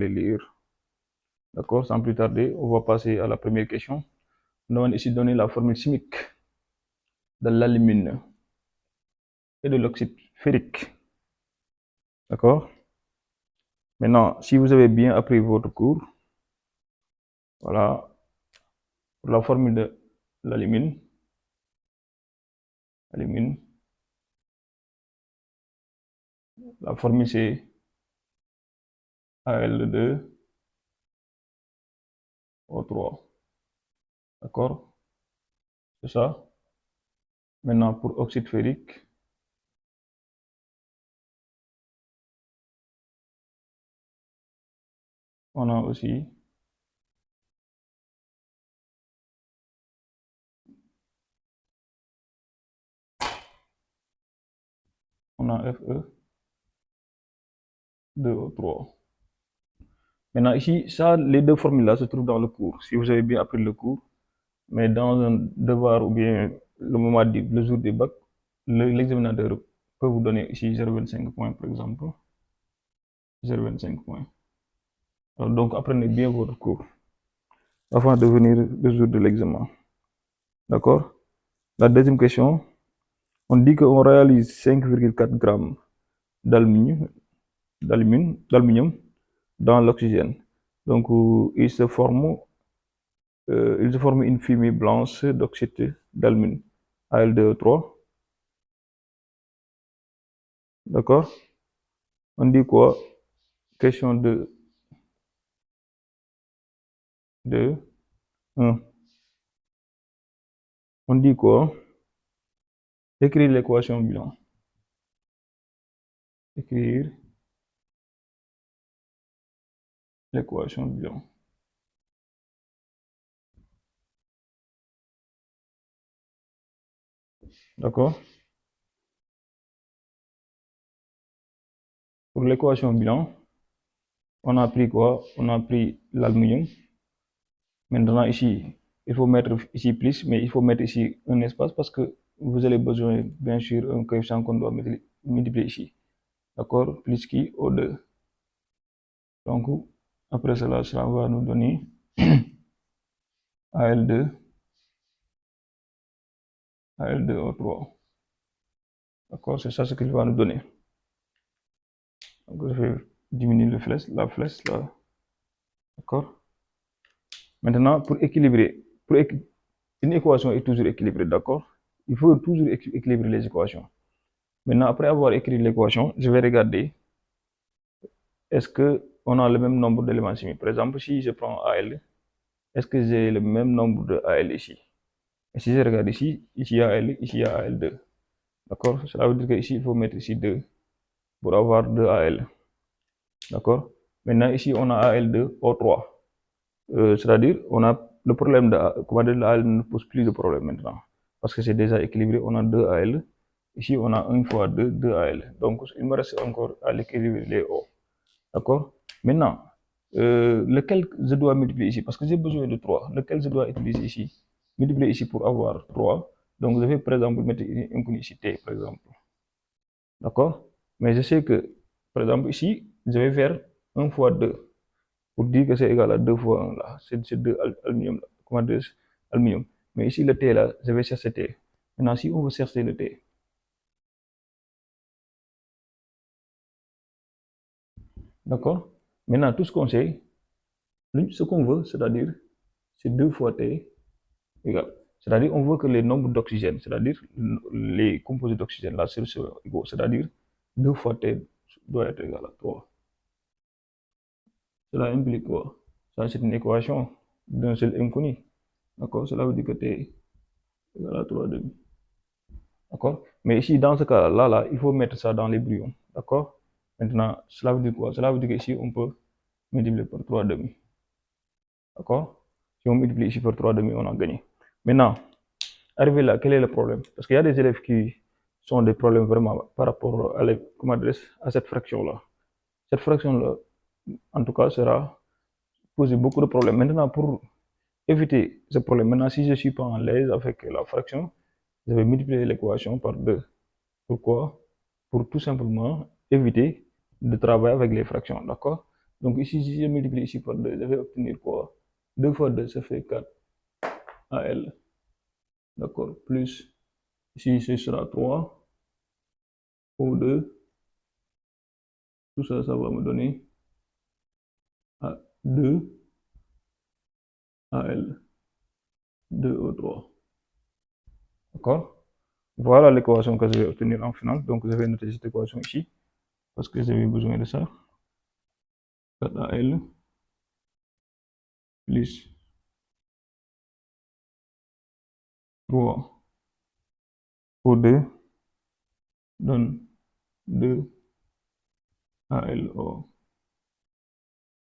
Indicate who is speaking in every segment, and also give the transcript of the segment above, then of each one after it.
Speaker 1: les lire. D'accord, sans plus tarder, on va passer à la première question. Nous allons ici donner la formule chimique de l'alumine et de l'oxyde ferrique. D'accord. Maintenant, si vous avez bien appris votre cours, voilà, pour la formule de l'alumine, la formule c'est Al2O3. D'accord? C'est ça. Maintenant, pour oxyde ferrique, on a aussi Fe2O3. Maintenant, ici, ça, les deux formules-là se trouvent dans le cours. Si vous avez bien appris le cours, mais dans un devoir ou bien le jour des bacs, l'examinateur peut vous donner ici 0,25 points, par exemple. 0,25 points. Alors, donc, apprenez bien votre cours avant de venir le jour de l'examen. D'accord? La deuxième question, on dit qu'on réalise 5,4 grammes d'aluminium dans l'oxygène. Donc, il se forme une fumée blanche d'oxyde d'alumine, Al2O3. D'accord? On dit quoi? Question 1. On dit quoi? Écrire l'équation bilan. Écrire l'équation bilan. D'accord? Pour l'équation bilan, on a pris quoi? On a pris l'aluminium. Maintenant, ici, il faut mettre ici plus, mais il faut mettre ici un espace parce que vous avez besoin, bien sûr, un coefficient qu'on doit multiplier ici. D'accord? Plus qui O2. Donc, après cela, ça va nous donner Al2, Al2O3. D'accord? C'est ça ce qu'il va nous donner. Donc, je vais diminuer la flèche là. D'accord? Maintenant, pour équilibrer, une équation est toujours équilibrée, d'accord? Il faut toujours équilibrer les équations. Maintenant, après avoir écrit l'équation, je vais regarder est-ce qu'on a le même nombre d'éléments chimiques. Par exemple, si je prends Al, est-ce que j'ai le même nombre de Al ici? Et si je regarde ici, ici il y a Al, ici il y a Al2. D'accord? Cela veut dire qu'ici, il faut mettre ici 2 pour avoir 2 Al. D'accord? Maintenant, ici, on a Al2O3. C'est-à-dire, on a le problème de comment dire, la Al ne pose plus de problème maintenant. Parce que c'est déjà équilibré, on a 2 Al. Ici, on a 1 fois 2, 2 Al. Donc, il me reste encore à l'équilibrer les O. D'accord? Maintenant, lequel je dois multiplier ici? Parce que j'ai besoin de 3. Lequel je dois utiliser ici? Multiplier ici pour avoir 3. Donc, je vais par exemple mettre une unicité, par exemple. D'accord? Mais je sais que, par exemple, ici, je vais faire 1 fois 2 pour dire que c'est égal à 2 fois 1 là. C'est 2 aluminium là. Comment dire? Aluminium. Mais ici, le T là, je vais chercher T. Maintenant, si on veut chercher le T, d'accord? Maintenant, tout ce qu'on sait, ce qu'on veut, c'est-à-dire, c'est 2 fois T égale. C'est-à-dire, on veut que les nombres d'oxygène, c'est-à-dire les composés d'oxygène, là, c'est égaux. C'est-à-dire, 2 fois T doit être égal à 3. Cela implique quoi? Ça, c'est une équation d'un seul inconnu. D'accord? Cela veut dire que T est égal à 3 demi. D'accord? Mais ici, dans ce cas-là, là, il faut mettre ça dans les brouillons. D'accord? Maintenant, cela veut dire quoi? Cela veut dire qu'ici, on peut multiplier par 3 demi. D'accord? Si on multiplie ici par 3 demi, on a gagné. Maintenant, arrivé là, quel est le problème? Parce qu'il y a des élèves qui sont des problèmes vraiment par rapport à cette fraction-là. Cette fraction-là, en tout cas, sera poser beaucoup de problèmes. Maintenant, pour éviter ce problème, maintenant, si je suis pas en l'aise avec la fraction, je vais multiplier l'équation par 2. Pourquoi? Pour tout simplement éviter de travailler avec les fractions, d'accord? Donc ici, si je multiplie ici par 2, je vais obtenir quoi? 2 fois 2, ça fait 4 AL. D'accord? Plus, ici, ce sera 3 au 2. Tout ça, ça va me donner 2 AL. 2 au 3. D'accord? Voilà l'équation que je vais obtenir en finale. Donc, je vais noter cette équation ici parce que j'avais besoin de ça. 4AL plus 3 au 2 donne 2 AL au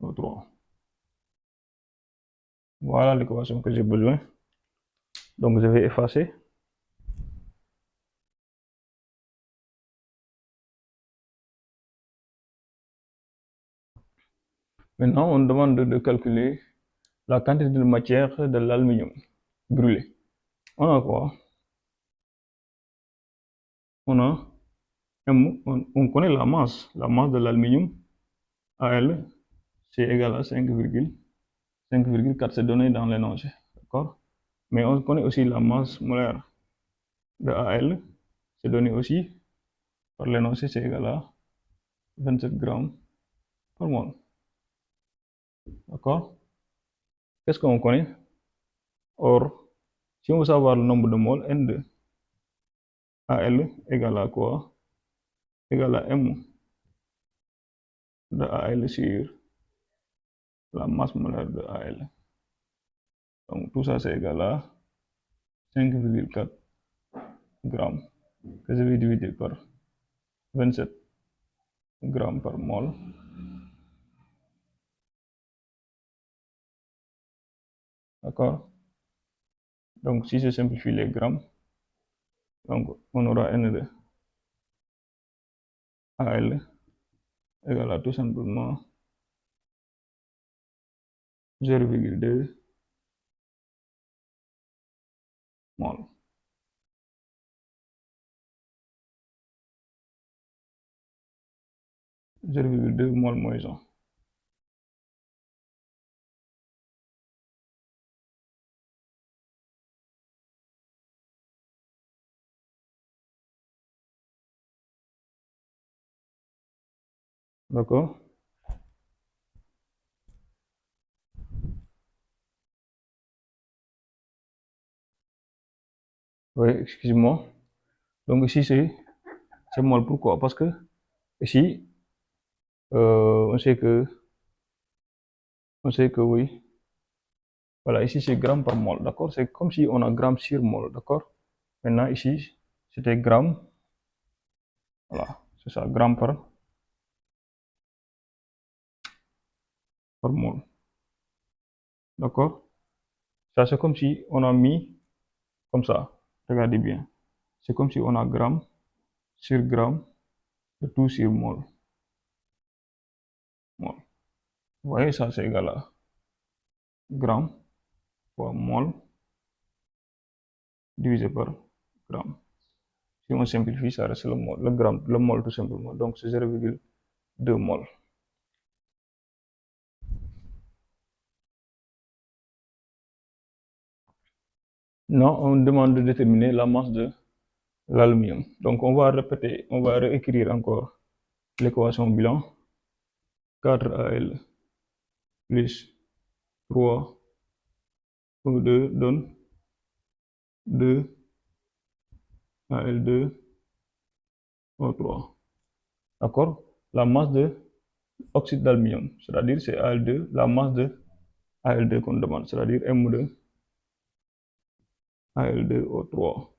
Speaker 1: 3. Voilà l'équation que j'ai besoin. Donc, je vais effacer. Maintenant, on demande de calculer la quantité de matière de l'aluminium brûlé. On a quoi? On a on connaît la masse. La masse de l'aluminium, AL, c'est égal à 5,4, c'est donné dans l'énoncé. D'accord? Mais on connaît aussi la masse molaire de AL, c'est donné aussi par l'énoncé, c'est égal à 27 grammes par mol. D'accord? Qu'est-ce qu'on connaît? Or, si on veut savoir le nombre de moles, N de AL égale à quoi? Égale à M de AL sur la masse molaire de AL. Donc tout ça c'est égal à 5,4 grammes que je vais divider par 27 grammes par mol. D'accord? Donc si je simplifie les grammes, donc on aura N de AL égale à tout simplement 0,2 mol. 0,2 mol moins 1. D'accord? Oui, excuse-moi. Donc ici c'est mol. Pourquoi? Parce que ici on sait que oui. Voilà, ici c'est gramme par mol, d'accord? C'est comme si on a gramme sur mol, d'accord? Maintenant ici c'était gramme, voilà, c'est ça, gramme par mol, d'accord? Ça c'est comme si on a mis comme ça, regardez bien. C'est comme si on a gramme sur gramme de tout sur mol. Mol. Vous voyez, ça c'est égal à gramme fois mol divisé par gramme. Si on simplifie, ça reste le gramme, le mol tout simplement. Donc c'est 0,2 mol. Non, on demande de déterminer la masse de l'aluminium. Donc on va répéter, on va réécrire encore l'équation bilan. 4Al plus 3O2 donne 2Al2O3. D'accord? La masse de oxyde d'aluminium, c'est-à-dire c'est Al2, la masse de Al2 qu'on demande, c'est-à-dire M de Al2O3.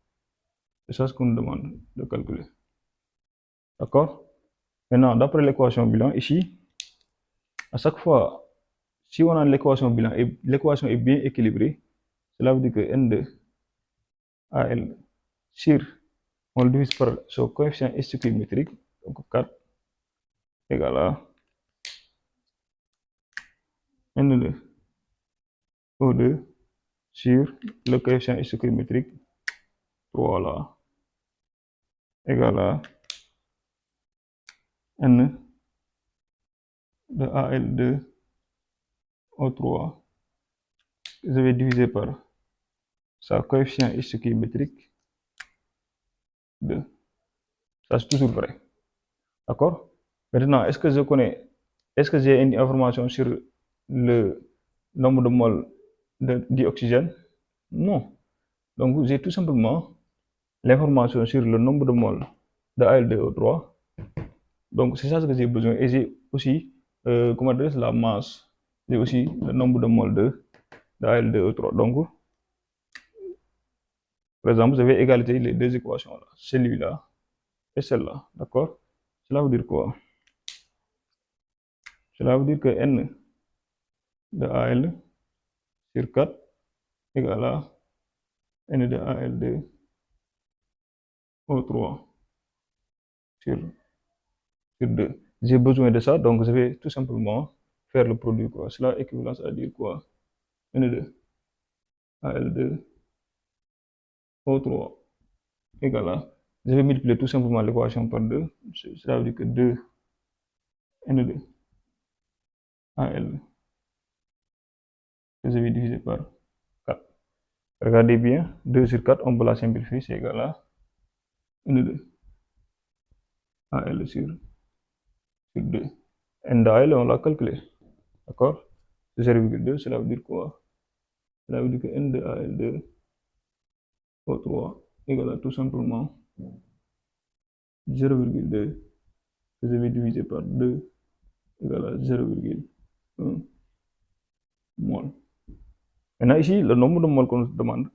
Speaker 1: C'est ça ce qu'on demande de calculer. D'accord? Maintenant, d'après l'équation bilan, ici, à chaque fois, si on a l'équation bilan et l'équation est bien équilibrée, cela veut dire que N de AL sur, on le divise par son coefficient stoichiométrique, donc 4 égale à N de O2 sur le coefficient stoichiométrique 3 là, égale à N de Al2O3, je vais diviser par sa coefficient stoichiométrique 2. Ça, c'est toujours vrai. D'accord? Maintenant, est-ce que j'ai une information sur le nombre de moles de dioxygène? Non. Donc, j'ai tout simplement l'information sur le nombre de moles de Al2O3. Donc, c'est ça ce que j'ai besoin. Et j'ai aussi, comment dire, la masse. J'ai aussi le nombre de moles de Al2O3. Donc, par exemple, vous avez égalité les deux équations là, celui-là et celle-là. D'accord? Cela veut dire quoi? Cela veut dire que N de Al sur 4 égale à N de Al2O3 sur 2. J'ai besoin de ça, donc je vais tout simplement faire le produit, quoi. Cela équivalence à dire quoi? N de Al2O3 égale à, je vais multiplier tout simplement l'équation par 2. Cela veut dire que 2 N de Al que je vais diviser par 4. Regardez bien, 2 sur 4, on peut la simplifier, c'est égal à N de Al sur 2. N de Al, on l'a calculé. D'accord? 0,2, cela veut dire quoi? Cela veut dire que N de Al2O3 égale à tout simplement 0,2 que je vais diviser par 2 égale à 0,1 mol. Maintenant, ici, le nombre de moles qu'on demande,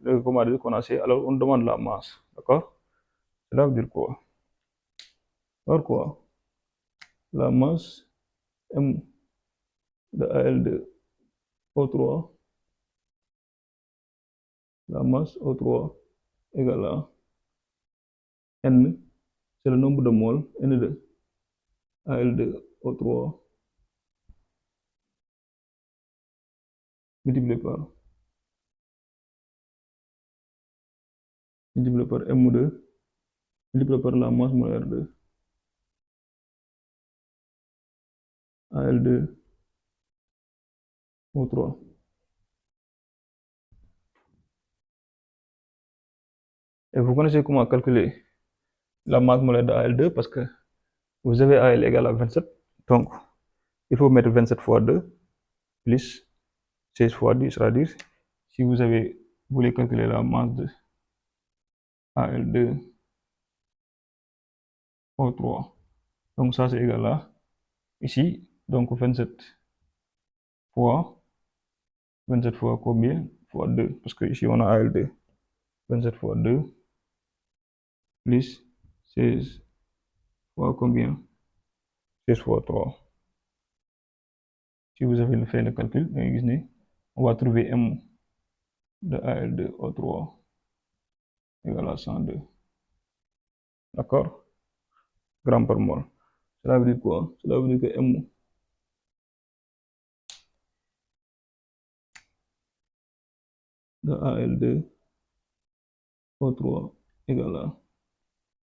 Speaker 1: qu'on a, c'est alors on demande la masse. D'accord? Cela veut dire quoi? Alors quoi? La masse M de Al2O3, la masse O3 égale à N, c'est le nombre de moles, N de Al2O3 multiplié par M2 multiplié par la masse molaire de Al2O3. Et vous connaissez comment calculer la masse molaire de Al2 parce que vous avez Al égale à 27. Donc, il faut mettre 27 fois 2 plus 16 fois 10, c'est-à-dire si vous voulez calculer la masse de Al2O3, donc ça c'est égal à ici, donc 27 fois combien? Fois 2, parce que ici on a Al2. 27 fois 2 plus 16 fois combien? 16 fois 3. Si vous avez fait le calcul, on va trouver M de Al2O3 égale à 102. D'accord? Grammes par mol. Cela veut dire quoi? Cela veut dire que M de Al2O3 égale à,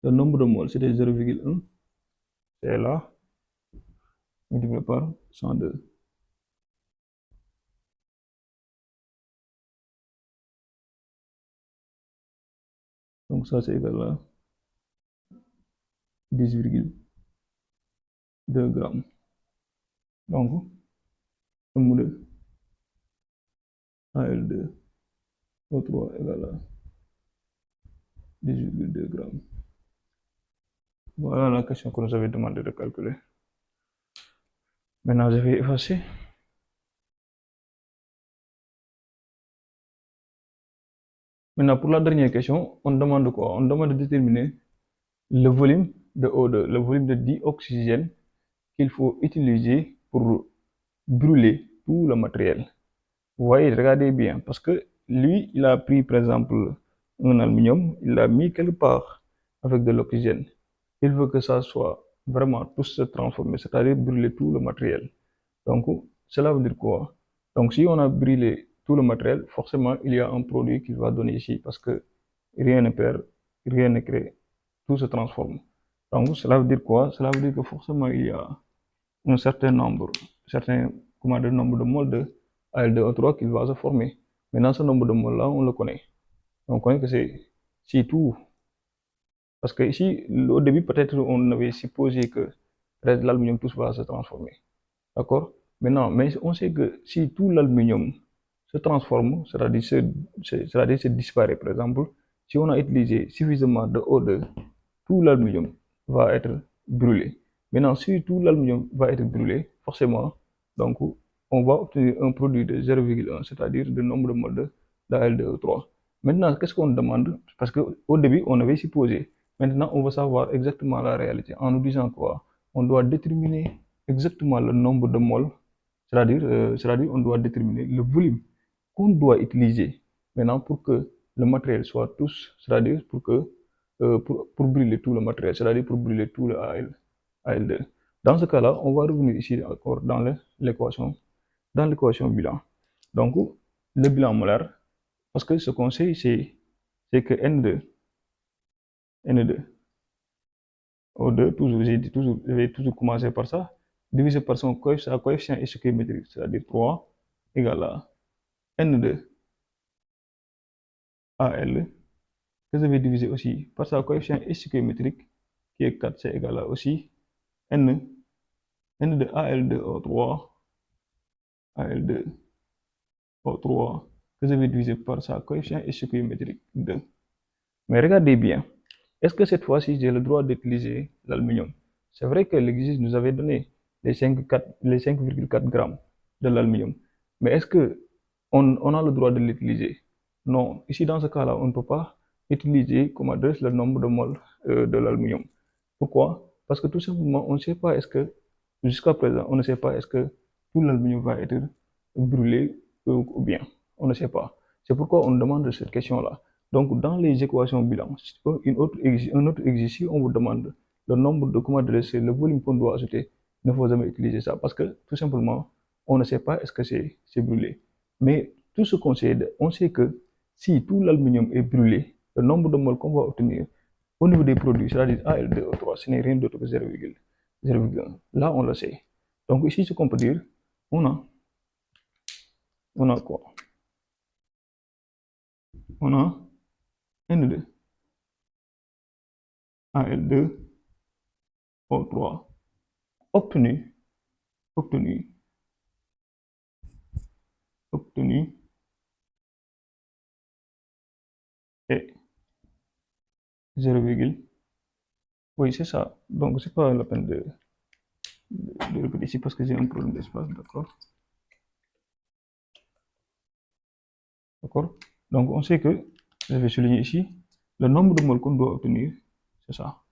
Speaker 1: le nombre de moles, c'était 0,1. C'est là, multiplié par 102. Donc ça, c'est égal à 10,2 grammes. Donc, M de Al2O3 égale à 10,2 grammes. Voilà la question que nous avait demandé de calculer. Maintenant, je vais effacer. Maintenant, pour la dernière question, on demande quoi? On demande de déterminer le volume de O2, le volume de dioxygène qu'il faut utiliser pour brûler tout le matériel. Vous voyez, regardez bien, parce que lui, il a pris par exemple un aluminium, il l'a mis quelque part avec de l'oxygène. Il veut que ça soit vraiment tout se transformer, c'est-à-dire brûler tout le matériel. Donc, cela veut dire quoi? Donc, si on a brûlé tout le matériel, forcément, il y a un produit qu'il va donner ici, parce que rien ne perd, rien ne crée, tout se transforme. Donc, cela veut dire quoi? Cela veut dire que forcément, il y a un certain nombre, certain comment dire, nombre de moles de Al2O3 qu'il va se former. Maintenant, ce nombre de moles-là, on le connaît. On connaît que c'est si tout. Parce que ici, au début, peut-être on avait supposé que l'aluminium tous va se transformer. D'accord? Maintenant, mais on sait que si tout l'aluminium se transforme, c'est-à-dire se disparaît, par exemple, si on a utilisé suffisamment de O2, tout l'aluminium va être brûlé. Maintenant, si tout l'aluminium va être brûlé, forcément, donc on va obtenir un produit de 0,1, c'est-à-dire le nombre de moles d'Al2O3. Maintenant, qu'est-ce qu'on demande? Parce qu'au début, on avait supposé. Maintenant, on veut savoir exactement la réalité en nous disant quoi? On doit déterminer exactement le nombre de moles, c'est-à-dire on doit déterminer le volume qu'on doit utiliser maintenant pour que le matériel soit tous, c'est-à-dire pour brûler tout le matériel, c'est-à-dire pour brûler tout le AL2. Dans ce cas-là, on va revenir ici encore dans l'équation bilan. Donc, le bilan molaire, parce que ce qu'on sait, c'est que N2, O2, toujours, j'ai dit toujours, je vais toujours commencer par ça, divisé par son coefficient stoichiométrique, c'est-à-dire 3, égale à N2 AL, que je vais diviser aussi par sa coefficient stoichiométrique, qui est 4, c'est égal à aussi N, N de AL2O3, AL2O3, que je vais diviser par sa coefficient stoichiométrique 2. Mais regardez bien, est-ce que cette fois-ci, j'ai le droit d'utiliser l'aluminium? C'est vrai que l'exercice nous avait donné les 5,4 grammes de l'aluminium. Mais est-ce que on a le droit de l'utiliser? Non. Ici, dans ce cas-là, on ne peut pas utiliser comme adresse le nombre de moles de l'aluminium. Pourquoi? Parce que tout simplement, on ne sait pas est-ce que, jusqu'à présent, on ne sait pas est-ce que tout l'aluminium va être brûlé ou bien. On ne sait pas. C'est pourquoi on demande cette question-là. Donc, dans les équations bilan, un autre exercice, on vous demande le nombre de comment dresser, le volume qu'on doit ajouter. Il ne faut jamais utiliser ça parce que tout simplement, on ne sait pas est-ce que c'est brûlé. Mais tout ce qu'on sait, on sait que si tout l'aluminium est brûlé, le nombre de moles qu'on va obtenir au niveau des produits, c'est-à-dire Al2O3, ce n'est rien d'autre que 0,1. Là, on le sait. Donc ici, ce qu'on peut dire, on a, on a quoi? On a N2, Al2O3 obtenu, obtenu, obtenu et 0, oui, c'est ça. Donc, c'est pas la peine de répéter ici parce que j'ai un problème d'espace, d'accord? D'accord? Donc, on sait que, je vais souligner ici, le nombre de moles qu'on doit obtenir, c'est ça.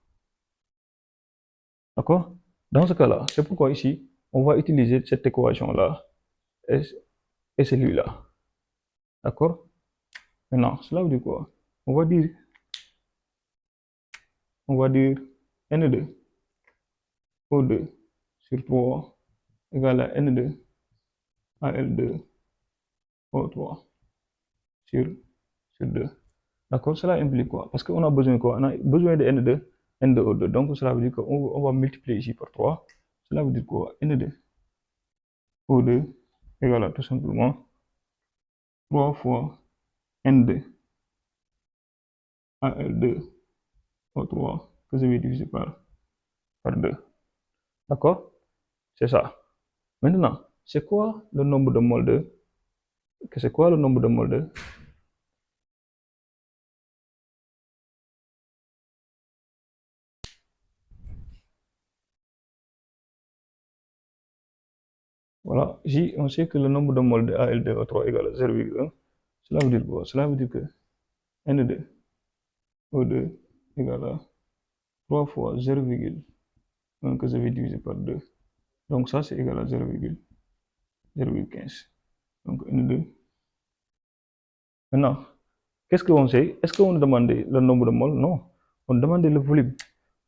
Speaker 1: D'accord? Dans ce cas-là, c'est pourquoi ici, on va utiliser cette équation-là et, et celui-là. D'accord? Maintenant, cela veut dire quoi? On va dire N2 O2 sur 3 égale à N2 AL2 O3 sur, sur 2. D'accord? Cela implique quoi? Parce qu'on a besoin de quoi? On a besoin de N2, N2O2. Donc, cela veut dire qu'on va multiplier ici par 3. Cela veut dire quoi? N2 O2 égale à tout simplement 3 fois N2 AL2 O3 que je vais diviser par 2. D'accord? C'est ça. Maintenant, c'est quoi le nombre de moles de c'est quoi le nombre de moles de voilà, ici on sait que le nombre de moles de Al2O3 égale à 0,1. Cela veut dire quoi? Cela veut dire que N2 O2 égale à 3 fois 0,1 que je vais diviser par 2. Donc ça c'est égal à 0,15. Donc N2. Maintenant, qu'est-ce qu'on sait? Est-ce qu'on demandait le nombre de moles? Non. On demandait le volume.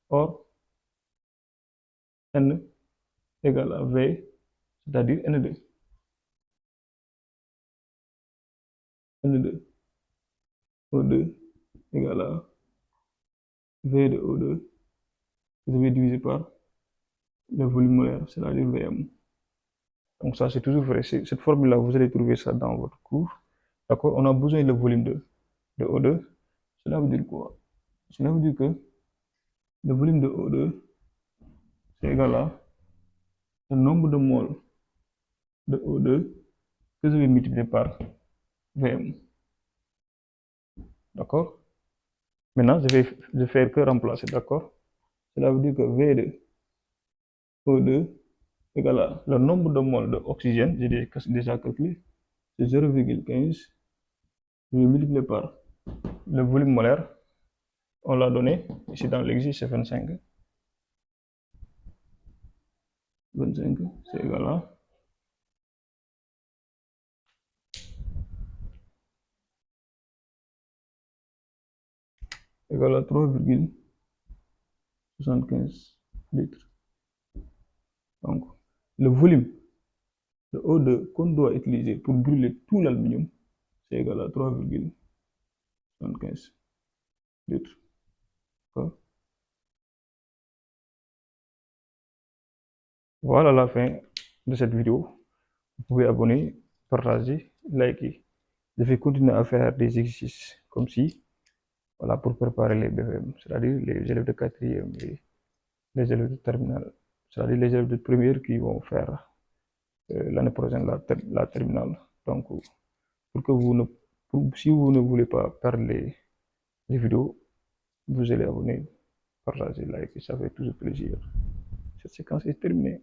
Speaker 1: Or, N égale à V, c'est-à-dire N2. N2 O2 égale à V de O2 que je vais diviser par le volume molaire, c'est-à-dire Vm. Donc ça, c'est toujours vrai. Cette formule-là, vous allez trouver ça dans votre cours. D'accord? On a besoin de volume de O2. Cela veut dire quoi? Cela veut dire que le volume de O2, c'est égal à le nombre de moles de O2 que je vais multiplier par Vm. D'accord? Maintenant, je vais faire que remplacer. D'accord? Cela veut dire que V de O2 égale à le nombre de moles d'oxygène, j'ai déjà calculé, c'est 0,15. Je vais multiplier par le volume molaire. On l'a donné. Ici dans l'exercice, c'est 25. 25, c'est égal à égal à 3,75 litres. Donc, le volume de O2 qu'on doit utiliser pour brûler tout l'aluminium, c'est égal à 3,75 litres. Voilà la fin de cette vidéo. Vous pouvez abonner, partager, liker. Je vais continuer à faire des exercices comme ci, voilà, pour préparer les BFM, c'est-à-dire les élèves de quatrième et les élèves de terminale, c'est-à-dire les élèves de première qui vont faire l'année prochaine la terminale. Donc, pour que vous ne, si vous ne voulez pas perdre les vidéos, vous allez abonner, partager, liker, ça fait toujours plaisir. Cette séquence est terminée.